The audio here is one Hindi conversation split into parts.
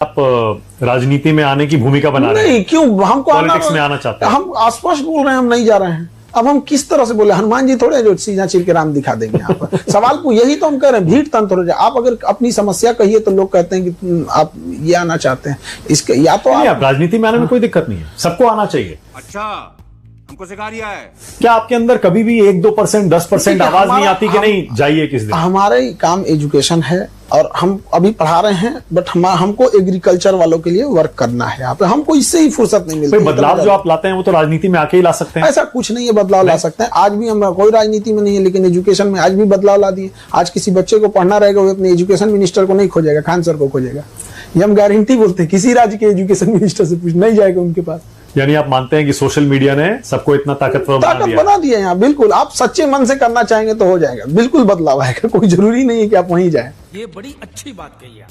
आप राजनीति में आने की भूमिका बना रहे हैं? नहीं, क्यों हमको पॉलिटिक्स में आना चाहते हैं? हम स्पष्ट बोल रहे हैं, हम नहीं जा रहे हैं। अब हम किस तरह से बोले? हनुमान जी थोड़े जो सीधा चीर के राम दिखा देंगे यहाँ पर। सवाल को यही तो हम कह रहे हैं, भीड़ तंत्र हो जाए। आप अगर अपनी समस्या कहिए तो लोग कहते हैं कि आप ये आना चाहते हैं, इसके या तो आप राजनीति में आने में कोई दिक्कत नहीं है, सबको आना चाहिए। अच्छा, हमको सिखा रिया है क्या आपके अंदर कभी भी 1-2%, 10% आवाज नहीं आती कि नहीं जाइए किस दिन? हमारा ही काम एजुकेशन है और हम अभी पढ़ा रहे हैं, बट हमको एग्रीकल्चर वालों के लिए वर्क करना है यहाँ पे। हमको इससे ही फुर्सत नहीं मिलती। बदलाव जो आप लाते हैं वो तो राजनीति में आके ही ला सकते हैं। ऐसा कुछ नहीं है, बदलाव ला सकते हैं। आज भी हम कोई राजनीति में नहीं है, लेकिन एजुकेशन में आज भी बदलाव ला दिए। आज किसी बच्चे को पढ़ना रहेगा, वो अपने एजुकेशन मिनिस्टर को नहीं खोजेगा, खान सर को खोजेगा। ये हम गारंटी बोलते हैं। किसी राज्य के एजुकेशन मिनिस्टर से पूछ नहीं जाएगा उनके पास। यानी आप मानते हैं कि सोशल मीडिया ने सबको इतना ताकतवर बना दिया यहाँ। बिल्कुल, आप सच्चे मन से करना चाहेंगे तो हो जाएगा, बिल्कुल बदलाव आएगा। कोई जरूरी नहीं है कि आप वहीं जाएं। ये बड़ी अच्छी बात कही है।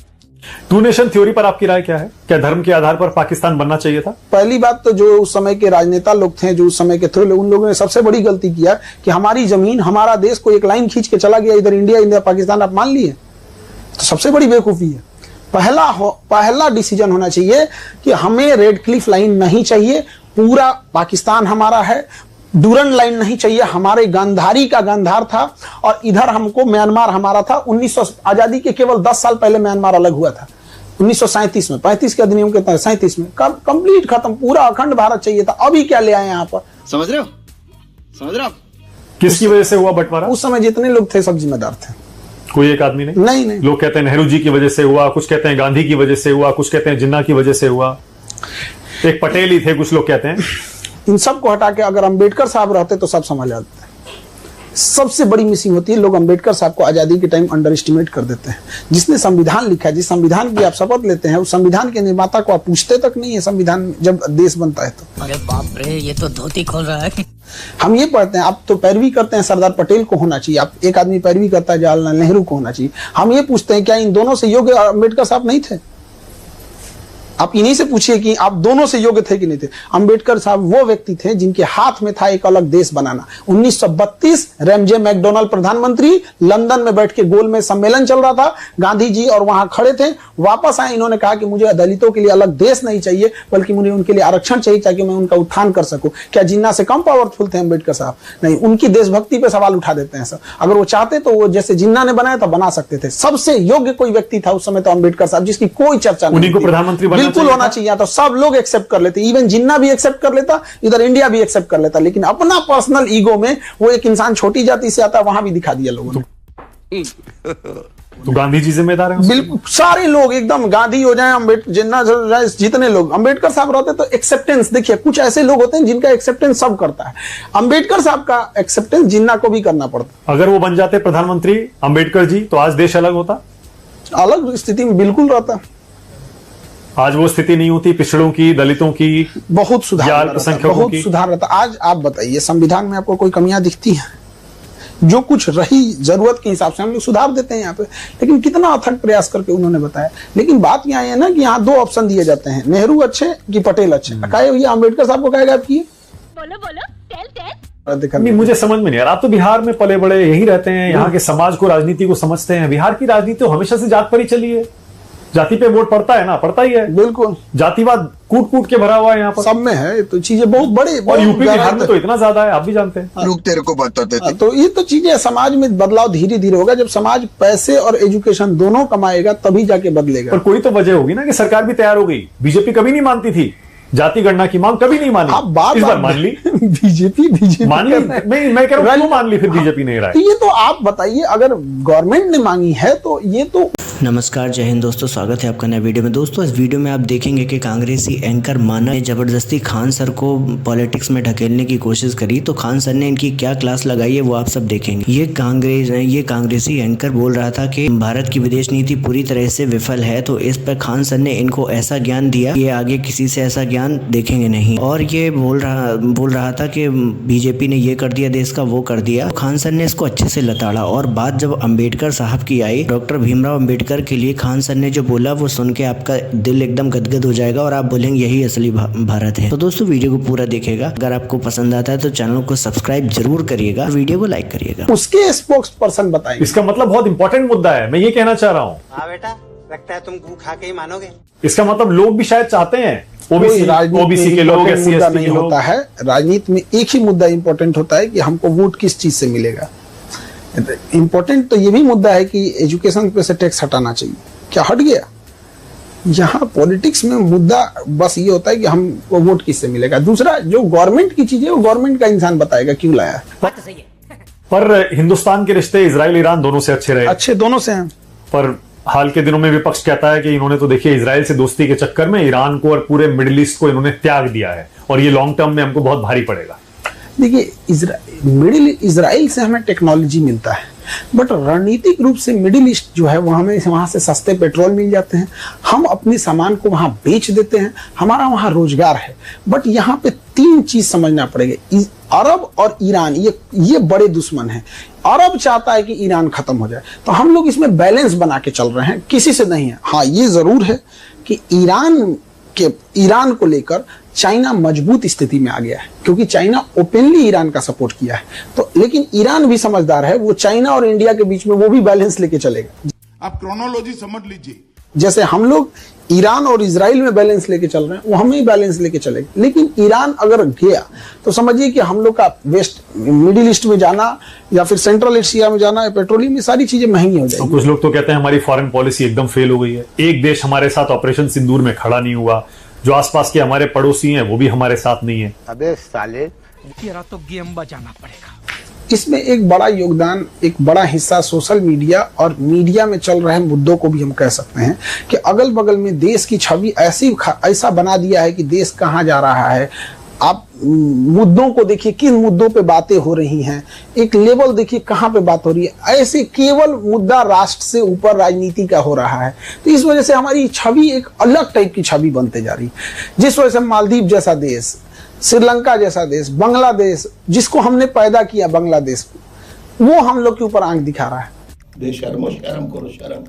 टू नेशन थ्योरी पर आपकी राय क्या है? क्या धर्म के आधार पर पाकिस्तान बनना चाहिए था? पहली बात तो जो उस समय के राजनेता लोग थे, जो उस समय के थे, उन लोगों ने सबसे बड़ी गलती किया कि हमारी जमीन, हमारा देश को एक लाइन खींच के चला गया, इधर इंडिया, इंडिया पाकिस्तान आप मान लिए। तो सबसे बड़ी बेवकूफी है। पहला डिसीजन होना चाहिए कि हमें रेड क्लिफ लाइन नहीं चाहिए, पूरा पाकिस्तान हमारा है। डूरन लाइन नहीं चाहिए, हमारे गांधारी का गांधार था और इधर हमको म्यांमार हमारा था। 1900 आजादी के केवल 10 साल पहले म्यांमार अलग हुआ था, 1937 में। 35 के अधिनियम के तहत 37 में कंप्लीट खत्म, पूरा अखंड भारत चाहिए था। अभी क्या ले आए यहाँ पर? समझ रहे हो? समझ रहे हो? किसकी वजह से हुआ बंटवारा? उस समय जितने लोग थे सब जिम्मेदार थे, कोई एक आदमी नहीं। नहीं। लोग कहते हैं नेहरू जी की वजह से हुआ, कुछ कहते हैं गांधी की वजह से हुआ, कुछ कहते हैं जिन्ना की वजह से हुआ, एक पटेल ही थे, कुछ लोग कहते हैं। इन सब को हटा के अगर अंबेडकर साहब रहते तो सब समझ आते। सबसे बड़ी मिसिंग होती है, लोग अंबेडकर साहब को आजादी के टाइम अंडर एस्टिमेट कर देते हैं। जिसने संविधान लिखा है, जिस संविधान की आप शपथ लेते हैं, उस संविधान के निर्माता को आप पूछते तक नहीं है संविधान जब देश बनता है तो। अरे बाप रे, ये तो धोती खोल रहा है। हम ये पढ़ते हैं, आप तो पैरवी करते हैं सरदार पटेल को होना चाहिए, आप एक आदमी पैरवी करता है जवाहरलाल नेहरू को होना चाहिए। हम ये पूछते हैं क्या इन दोनों से योग्य अंबेडकर साहब नहीं थे? आप इन्हीं से पूछिए कि आप दोनों से योग्य थे कि नहीं थे। अंबेडकर साहब वो व्यक्ति थे जिनके हाथ में था एक अलग देश बनाना। 1932 रैमजे मैकडोनाल्ड प्रधानमंत्री, लंदन में बैठ के गोल में सम्मेलन चल रहा था, गांधी जी और वहां खड़े थे। वापस आए, इन्होंने कहा कि मुझे दलितों के लिए अलग देश नहीं चाहिए, बल्कि मुझे उनके लिए आरक्षण चाहिए ताकि मैं उनका उत्थान कर सकूं। क्या जिन्ना से कम पावरफुल थे अंबेडकर साहब? नहीं, उनकी देशभक्ति पे सवाल उठा देते हैं सर। अगर वो चाहते तो वो जैसे जिन्ना ने बनाया था बना सकते थे। सबसे योग्य कोई व्यक्ति था उस समय तो अंबेडकर साहब, जिसकी कोई चर्चा नहीं। उन्हीं को प्रधानमंत्री बिल्कुल होना चाहिए, तो सब लोग एक्सेप्ट कर लेते, इवन जिन्ना भी एक्सेप्ट कर लेता, इधर इंडिया भी एक्सेप्ट कर लेता। लेकिन अपना पर्सनल ईगो में वो एक इंसान छोटी जाति से आता, वहां भी दिखा दिया लोगों ने। तो गांधी जी जिम्मेदार हैं? बिल्कुल, सारे लोग एकदम गांधी हो जाए, अम्बेडकर, जिन्ना हो जाए, जितने लोग अंबेडकर साहब रहते तो एक्सेप्टेंस देखिए, कुछ ऐसे लोग होते हैं जिनका एक्सेप्टेंस सब करता है। अंबेडकर साहब का एक्सेप्टेंस जिन्ना को भी करना पड़ता। अगर वो बन जाते प्रधानमंत्री अंबेडकर जी, तो आज देश अलग होता, अलग स्थिति में बिल्कुल रहता। आज वो स्थिति नहीं होती, पिछड़ों की, दलितों की बहुत सुधार रहता। आज आप बताइए, संविधान में आपको कोई कमियां दिखती हैं? जो कुछ रही जरूरत के हिसाब से हम लोग सुधार देते हैं यहाँ पे, लेकिन कितना अथक प्रयास करके उन्होंने बताया। लेकिन बात यहाँ है ना कि यहाँ 2 ऑप्शन दिए जाते हैं, नेहरू अच्छे कि पटेल अच्छे। कहे भैया अंबेडकर साहब को कहेगा आप किए? बोलो नहीं, मुझे समझ में नहीं आ रहा। आप तो बिहार में पले बड़े, यही रहते हैं, यहाँ के समाज को, राजनीति को समझते हैं। बिहार की राजनीति तो हमेशा से जात पर ही चली है, जाति पे वोट पड़ता है ना, पड़ता ही है। बिल्कुल, जातिवाद कूट कूट के भरा हुआ है यहाँ पर, सब में है। तो चीजें बहुत बड़े, और यूपी बिहार में तो इतना ज्यादा है, आप भी जानते हैं। लोग तेरे को बताते थे। तो ये तो चीजें समाज में बदलाव धीरे धीरे होगा। जब समाज पैसे और एजुकेशन दोनों कमाएगा तभी जाके बदलेगा। पर कोई तो वजह होगी ना कि सरकार भी तैयार हो गई। बीजेपी कभी नहीं मानती थी, जाति गणना की मांग कभी नहीं मानी, इस बार मान ली। बीजेपी मान ली। मैं कह रहा हूं क्यों मान ली फिर बीजेपी ने राय? तो ये तो आप बताइए, अगर गवर्नमेंट ने मांगी है तो ये तो। नमस्कार, जय हिंद दोस्तों, स्वागत है आपका नए वीडियो में। दोस्तों इस वीडियो में आप देखेंगे कि कांग्रेसी एंकर माना ने जबरदस्ती खान सर को पॉलिटिक्स में ढकेलने की कोशिश करी, तो खान सर ने इनकी क्या क्लास लगाई है वो आप सब देखेंगे। ये कांग्रेसी एंकर बोल रहा था कि भारत की विदेश नीति पूरी तरह से विफल है, तो इस पर खान सर ने इनको ऐसा ज्ञान दिया कि आगे किसी से ऐसा ज्ञान देखेंगे नहीं। और ये बोल रहा था कि बीजेपी ने ये कर दिया, देश का वो कर दिया। खान सर ने इसको अच्छे से लताड़ा। और बात जब अंबेडकर साहब की आई, डॉक्टर भीमराव अंबेडकर के लिए खान सर ने जो बोला वो सुन के आपका दिल एकदम गदगद हो जाएगा और आप बोलेंगे यही असली भारत है। तो दोस्तों वीडियो को पूरा देखिएगा। अगर आपको पसंद आता है तो चैनल को सब्सक्राइब जरूर करिएगा, वीडियो को लाइक करिएगा। उसके स्पोक्स पर्सन बताएंगे। इसका मतलब बहुत इंपॉर्टेंट मुद्दा है, मैं ये कहना चाह रहा हूँ। हाँ बेटा, लगता है तुम गू खा के ही मानोगे। इसका मतलब लोग भी शायद चाहते हैं, कोई राजनीति ओबीसी में के लोग, important एससी मुद्दा एसटी नहीं के लोग। होता है। राजनीति में एक ही मुद्दा इंपॉर्टेंट होता है कि हमको वोट किस चीज से मिलेगा। इंपॉर्टेंट तो ये भी मुद्दा है कि एजुकेशन पे से टैक्स हटाना चाहिए, क्या हट गया? यहाँ पॉलिटिक्स में मुद्दा बस ये होता है कि हमको वोट किससे मिलेगा। दूसरा, जो गवर्नमेंट की चीज है वो गवर्नमेंट का इंसान बताएगा क्यों लाया है। बात तो सही है। पर हिंदुस्तान के रिश्ते इजराइल ईरान दोनों से अच्छे रहे, अच्छे दोनों से हैं। पर हाल के दिनों में विपक्ष कहता है कि इन्होंने तो देखिए इजराइल से दोस्ती के चक्कर में ईरान को और पूरे मिडिल ईस्ट को इन्होंने त्याग दिया है और ये लॉन्ग टर्म में हमको बहुत भारी पड़ेगा। देखिए, इजराइल से हमें टेक्नोलॉजी मिलता है, बट रणनीतिक रूप से मिडिल ईस्ट जो है वो हमें वहां से सस्ते पेट्रोल मिल जाते हैं, हम अपने सामान को वहां बेच देते हैं, हमारा वहां रोजगार है। बट यहाँ पे तीन चीज समझना पड़ेगा। अरब और ईरान ये बड़े दुश्मन हैं। अरब चाहता है कि ईरान खत्म हो जाए, तो हम लोग इसमें बैलेंस बना के चल रहे हैं, किसी से नहीं है। हाँ, ये जरूर है कि ईरान को लेकर चाइना मजबूत स्थिति में आ गया है, क्योंकि चाइना ओपनली ईरान का सपोर्ट किया है। तो लेकिन ईरान भी समझदार है, वो चाइना और इंडिया के बीच में वो भी बैलेंस लेके चलेगा। आप क्रोनोलॉजी समझ लीजिए, जैसे हम लोग ईरान और इजराइल में बैलेंस लेके चल रहे हैं, वो हमें ही बैलेंस लेके चलेगा। लेकिन ईरान अगर गया तो समझिए कि हम लोग का वेस्ट मिडिल ईस्ट में जाना या फिर सेंट्रल एशिया में जाना, पेट्रोलियम में सारी चीजें महंगी हो जाएगी। कुछ लोग तो कहते हैं हमारी फॉरेन पॉलिसी एकदम फेल हो गई है, एक देश हमारे साथ ऑपरेशन सिंदूर में खड़ा नहीं हुआ, जो आसपास के हमारे पड़ोसी हैं वो भी हमारे साथ नहीं है। अबे साले, तेरा तो गेम बजाना पड़ेगा। इसमें एक बड़ा योगदान, एक बड़ा हिस्सा सोशल मीडिया और मीडिया में चल रहे मुद्दों को भी हम कह सकते हैं कि अगल बगल में देश की छवि ऐसा बना दिया है कि देश कहाँ जा रहा है। आप मुद्दों को देखिए, किन मुद्दों पे बातें हो रही हैं, एक लेवल देखिए कहाँ पे बात हो रही है। ऐसे केवल मुद्दा राष्ट्र से ऊपर राजनीति का हो रहा है, तो इस वजह से हमारी छवि एक अलग टाइप की छवि बनते जा रही है, जिस वजह से मालदीव जैसा देश, श्रीलंका जैसा देश, बांग्लादेश जिसको हमने पैदा किया, बांग्लादेश वो हम लोग के ऊपर आंख दिखा रहा है। बेशर्मो शर्म करो शर्म।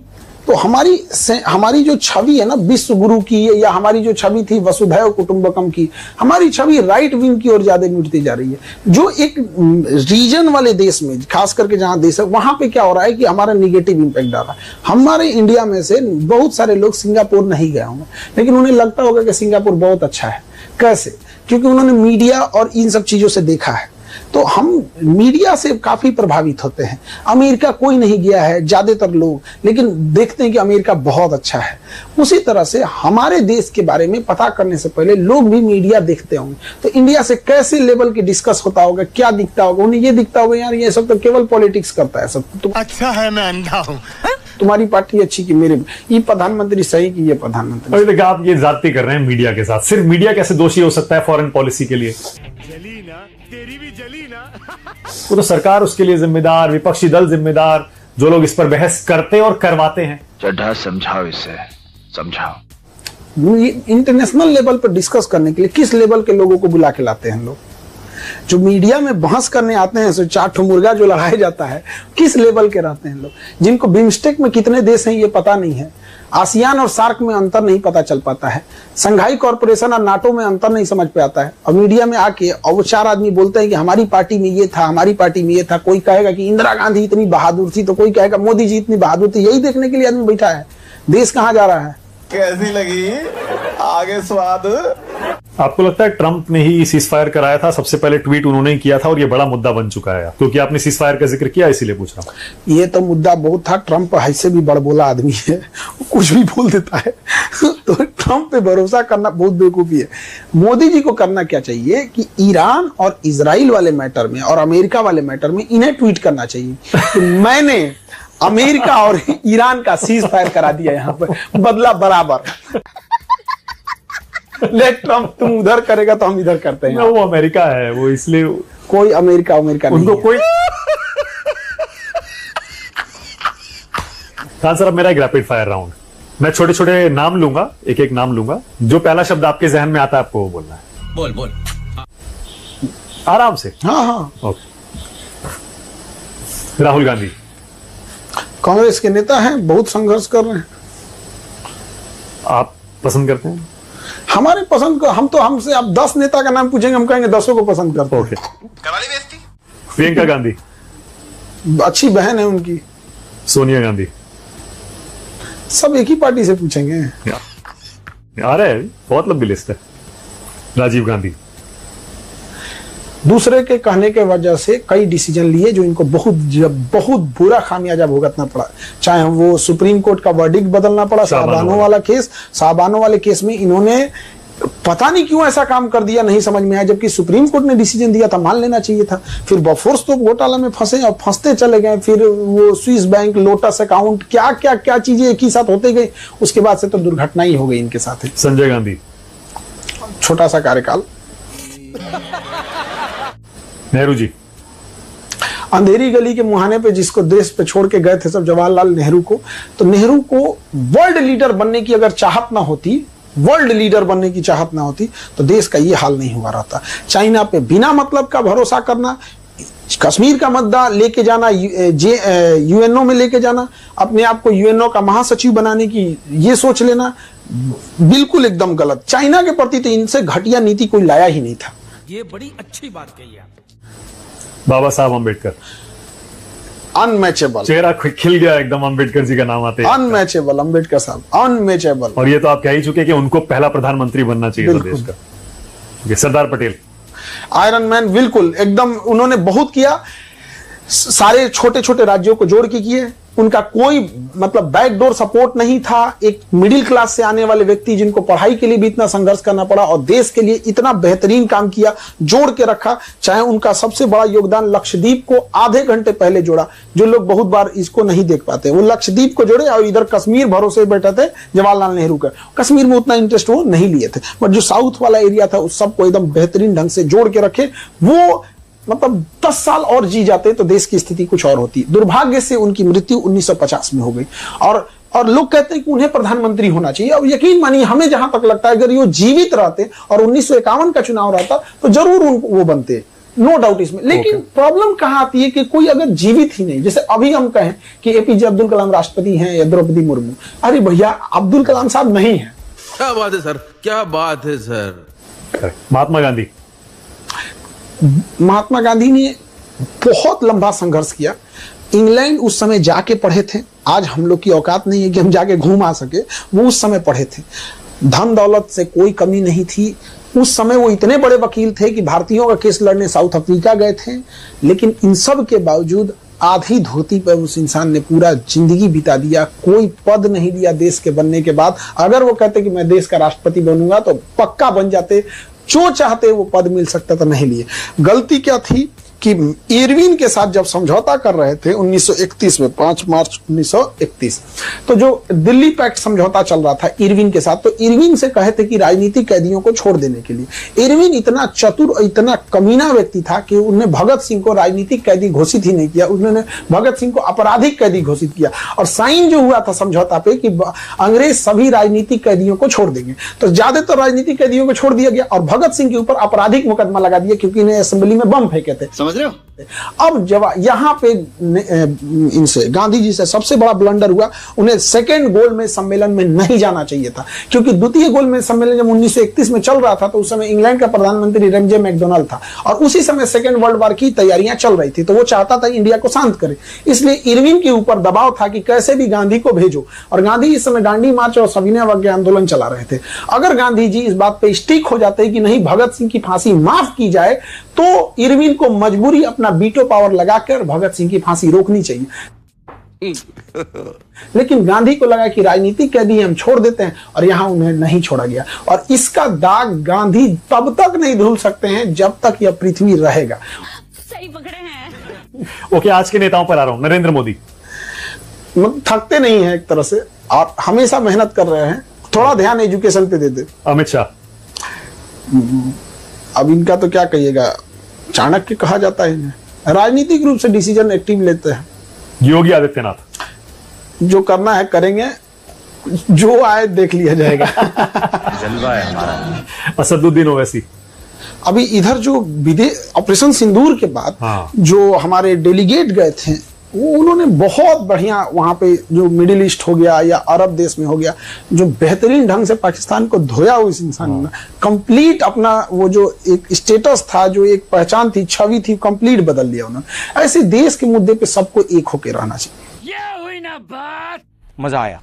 तो हमारी जो छवि है ना विश्व गुरु की, या हमारी जो छवि थी वसुधैव कुटुंबकम की, हमारी छवि राइट विंग की ओर ज्यादा मिटती जा रही है। जो एक रीजन वाले देश में, खास करके जहां देश है, वहां पे क्या हो रहा है कि हमारा निगेटिव इंपैक्ट आ रहा है। हमारे इंडिया में से बहुत सारे लोग सिंगापुर नहीं गए होंगे, लेकिन उन्हें लगता होगा कि सिंगापुर बहुत अच्छा है। कैसे? क्योंकि उन्होंने मीडिया और इन सब चीजों से देखा है। तो हम मीडिया से काफी प्रभावित होते हैं। अमेरिका कोई नहीं गया है ज्यादातर लोग, लेकिन देखते हैं कि अमेरिका बहुत अच्छा है। उसी तरह से हमारे देश के बारे में पता करने से पहले लोग भी मीडिया देखते होंगे, तो इंडिया से कैसे लेवल की डिस्कस होता होगा, क्या दिखता होगा, उन्हें ये दिखता होगा यार ये सब तो केवल पॉलिटिक्स करता है सब। तो अच्छा है मैं अंधा हूँ। तुम्हारी पार्टी अच्छी कि मेरे, ये प्रधानमंत्री सही कि ये प्रधानमंत्री। अभी देखिए आप ये ज्यादती कर रहे हैं मीडिया के साथ। सिर्फ मीडिया कैसे दोषी हो सकता है फॉरेन पॉलिसी के लिए? जली ना, तेरी भी जली ना। वो तो सरकार उसके लिए जिम्मेदार, विपक्षी दल जिम्मेदार, जो लोग इस पर बहस करते और करवाते हैं। चड्ढा समझाओ इसे, समझाओ। इंटरनेशनल लेवल पर डिस्कस करने के लिए किस लेवल के लोगों को बुला के लाते हैं लोग? जो मीडिया में बहस करने आते हैं, सो 4 ठो मुर्गा जो लगाया जाता है, किस लेवल के रहते हैं लोग? जिनको बिम्स्टेक में कितने देश हैं ये पता नहीं है, आसियान और सार्क में अंतर नहीं पता चल पाता है, संघाई कॉर्पोरेशन और नाटो में अंतर नहीं समझ पे आता है। और मीडिया में आके और वो 4 आदमी बोलते हैं कि हमारी पार्टी में ये था, हमारी पार्टी में ये था। कोई कहेगा कि इंदिरा गांधी इतनी बहादुर थी, तो कोई कहेगा मोदी जी इतनी बहादुर थी। यही देखने के लिए आदमी बैठा है। देश कहाँ जा रहा है? कैसी लगी आगे स्वाद? आपको लगता है ट्रंप ने ही सीज फायर कराया था? सबसे पहले ट्वीट उन्होंने ही किया था और ये बड़ा मुद्दा बन चुका है, क्योंकि आपने सीज फायर का जिक्र किया इसीलिए पूछ रहा हूं। ये तो मुद्दा बहुत था। ट्रंप ऐसे भी बड़बोला आदमी है, वो कुछ भी बोल देता है। तो ट्रंप पे भरोसा करना बहुत बेवकूफी है। मोदी जी को करना क्या चाहिए कि ईरान और इजराइल वाले मैटर में और अमेरिका वाले मैटर में इन्हें ट्वीट करना चाहिए कि मैंने अमेरिका और ईरान का सीज फायर करा दिया, यहाँ पर बदला बराबर। लेट ट्रंप तुम उधर करेगा तो हम इधर करते हैं। वो अमेरिका है, वो इसलिए कोई अमेरिका उनको कोई। खान सर, अब मेरा एक रैपिड फायर राउंड, मैं छोटे छोटे नाम लूंगा, एक एक नाम लूंगा, जो पहला शब्द आपके जहन में आता है आपको वो बोलना है। बोल बोल आराम से। हाँ हाँ। ओके। राहुल गांधी कांग्रेस के नेता हैं, बहुत संघर्ष कर रहे हैं। आप पसंद करते हैं? हमारे पसंद को हम तो, हमसे आप 10 नेता का नाम पूछेंगे, हम कहेंगे 10 को पसंद करते हैं। ओके। कराली बेइज्जती। प्रियंका गांधी अच्छी बहन है उनकी। सोनिया गांधी सब एक ही पार्टी से पूछेंगे। अरे बहुत लंबी लिस्ट है। राजीव गांधी, दूसरे के कहने के वजह से कई डिसीजन लिए जो इनको बहुत बुरा खामियाजा भुगतना पड़ा, चाहे वो सुप्रीम कोर्ट का वर्डिक्ट बदलना पड़ा साहबानों वाले केस में इन्होंने पता नहीं क्यों ऐसा काम कर दिया, नहीं समझ में आया। जबकि सुप्रीम कोर्ट ने डिसीजन दिया था, मान लेना चाहिए था। फिर बफोर्स तो घोटाला में फंसे और फंसते चले गए। फिर वो स्विस बैंक, लोटस अकाउंट, क्या चीजें एक ही साथ होते गई। उसके बाद से तो दुर्घटना ही हो गई इनके साथ। संजय गांधी, छोटा सा कार्यकाल। नेहरू जी, अंधेरी गली के मुहाने पे जिसको देश पे छोड़ के गए थे सब, जवाहरलाल नेहरू को, तो नेहरू को वर्ल्ड लीडर बनने की अगर चाहत ना होती, वर्ल्ड लीडर बनने की चाहत ना होती तो देश का ये हाल नहीं हुआ रहता। चाइना पे बिना मतलब का भरोसा करना, कश्मीर का मुद्दा लेके जाना, यूएनओ में लेके जाना, अपने आप को यूएनओ का महासचिव बनाने की ये सोच लेना, बिल्कुल एकदम गलत। चाइना के प्रति तो इनसे घटिया नीति कोई लाया ही नहीं था। ये बड़ी अच्छी बात कही आप। बाबा साहब अम्बेडकर, अनमैचेबल, चेहरा खिल गया एकदम अम्बेडकर जी का नाम आते ही। अनमैचेबल, अम्बेडकर साहब अनमैचेबल। और ये तो आप कह ही चुके कि उनको पहला प्रधानमंत्री बनना चाहिए था देश का। ये सरदार पटेल, आयरन मैन, बिल्कुल एकदम उन्होंने बहुत किया, सारे छोटे छोटे राज्यों को जोड़ के किए। उनका कोई मतलब बैकडोर सपोर्ट नहीं था। एक मिडिल क्लास से आने वाले व्यक्ति जिनको पढ़ाई के लिए भी इतना संघर्ष करना पड़ा और देश के लिए इतना बेहतरीन काम किया, जोड़ के रखा। चाहे उनका सबसे बड़ा योगदान लक्षद्वीप को आधे घंटे पहले जोड़ा, जो लोग बहुत बार इसको नहीं देख पाते। वो लक्षद्वीप को जोड़े और इधर कश्मीर भरोसे बैठे थे जवाहरलाल नेहरू का। कश्मीर में उतना इंटरेस्ट वो नहीं लिए थे, बट जो साउथ वाला एरिया था उस सबको एकदम बेहतरीन ढंग से जोड़ के रखे। वो मतलब 10 साल और जी जाते तो देश की स्थिति कुछ और होती। दुर्भाग्य से उनकी मृत्यु 1950 में हो गई और लोग कहते हैं कि उन्हें प्रधानमंत्री होना चाहिए। और यकीन मानिए, हमें जहां तक लगता है अगर ये जीवित रहते और 1951 का चुनाव रहता तो जरूर वो बनते, नो डाउट इसमें। लेकिन प्रॉब्लम कहां आती है कि कोई अगर जीवित ही नहीं, जैसे अभी हम कहें कि एपीजे अब्दुल कलाम राष्ट्रपति हैं या द्रौपदी मुर्मू, अरे भैया अब्दुल कलाम साहब नहीं है। क्या बात है सर, क्या बात है सर। महात्मा गांधी, महात्मा गांधी ने बहुत लंबा संघर्ष किया। इंग्लैंड उस समय जाके पढ़े थे। आज हम लोग की औकात नहीं है कि हम जाके घूम आ सके, वो उस समय पढ़े थे। धन दौलत से कोई कमी नहीं थी। उस समय वो इतने बड़े वकील थे कि भारतीयों का केस लड़ने साउथ अफ्रीका गए थे। लेकिन इन सब के बावजूद आधी धोती पर उस इंसान ने पूरा जिंदगी बिता दिया। कोई पद नहीं लिया देश के बनने के बाद। अगर वो कहते कि मैं देश का राष्ट्रपति बनूंगा तो पक्का बन जाते, जो चाहते वो पद मिल सकता था, नहीं लिए। गलती क्या थी कि इरविन के साथ जब समझौता कर रहे थे 1931 में, 5 मार्च 1931, तो जो दिल्ली पैक्ट समझौता चल रहा था इरविन के साथ, तो इरविन से कहे थे कि राजनीतिक कैदियों को छोड़ देने के लिए। इरविन इतना चतुर और इतना कमीना व्यक्ति था कि उन्होंने भगत सिंह को राजनीतिक कैदी घोषित ही नहीं किया, उन्होंने भगत सिंह को आपराधिक कैदी घोषित किया। और साइन जो हुआ था समझौता पे कि अंग्रेज सभी राजनीतिक कैदियों को छोड़ देंगे, तो ज्यादातर राजनीतिक कैदियों को छोड़ दिया गया और भगत सिंह के ऊपर आपराधिक मुकदमा लगा दिया क्योंकि इन्हें असेंबली में बम फेंके थे। समझ रहे हो? अब जब यहाँ पे इनसे गांधी जी से सबसे बड़ा ब्लंडर हुआ, उन्हें सेकेंड गोलमेज सम्मेलन में नहीं जाना चाहिए था। क्योंकि द्वितीय गोलमेज सम्मेलन जब 1931 में चल रहा था तो उस समय इंग्लैंड का प्रधानमंत्री रेमजे मैकडोनाल्ड था और उसी समय सेकेंड वर्ल्ड वॉर की तैयारियां चल रही थी, तो वो चाहता था इंडिया को शांत करे। इसलिए इरविन के ऊपर दबाव था कि कैसे भी गांधी को भेजो। और गांधी इस समय दांडी मार्च और सविनय अवज्ञा आंदोलन चला रहे थे। अगर गांधी जी इस बात पे स्टिक हो जाते कि नहीं भगत सिंह की फांसी माफ की जाए, तो इरविन को मजबूरी अपना वीटो पावर लगाकर भगत सिंह की फांसी रोकनी चाहिए। लेकिन गांधी को लगा कि राजनीतिक कैदी हम छोड़ देते हैं और यहां उन्हें नहीं छोड़ा गया। और इसका दाग गांधी तब तक नहीं धुल सकते हैं जब तक यह पृथ्वी रहेगा। सही पकड़े हैं। ओके, आज के नेताओं पर आ रहा हूं। नरेंद्र मोदी थकते नहीं है एक तरह से और हमेशा मेहनत कर रहे हैं। थोड़ा ध्यान एजुकेशन पे देते। अमित शाह, अब इनका तो क्या कहिएगा, चाणक्य कहा जाता है इन्हें। राजनीतिक रूप से डिसीजन एक्टिव लेते हैं। योगी आदित्यनाथ, जो करना है करेंगे, जो आए देख लिया जाएगा। जलवा है हमारा। असदुद्दीन ओवैसी, अभी इधर जो विदेश ऑपरेशन सिंदूर के बाद जो हमारे डेलीगेट गए थे, वो उन्होंने बहुत बढ़िया वहां पे जो मिडिल ईस्ट हो गया या अरब देश में हो गया, जो बेहतरीन ढंग से पाकिस्तान को धोया उस इंसान ने। कंप्लीट अपना वो जो एक स्टेटस था, जो एक पहचान थी, छवि थी, कंप्लीट बदल लिया उन्होंने। ऐसे देश के मुद्दे पे सबको एक होके रहना चाहिए। ये हुई ना बात। मजा आया।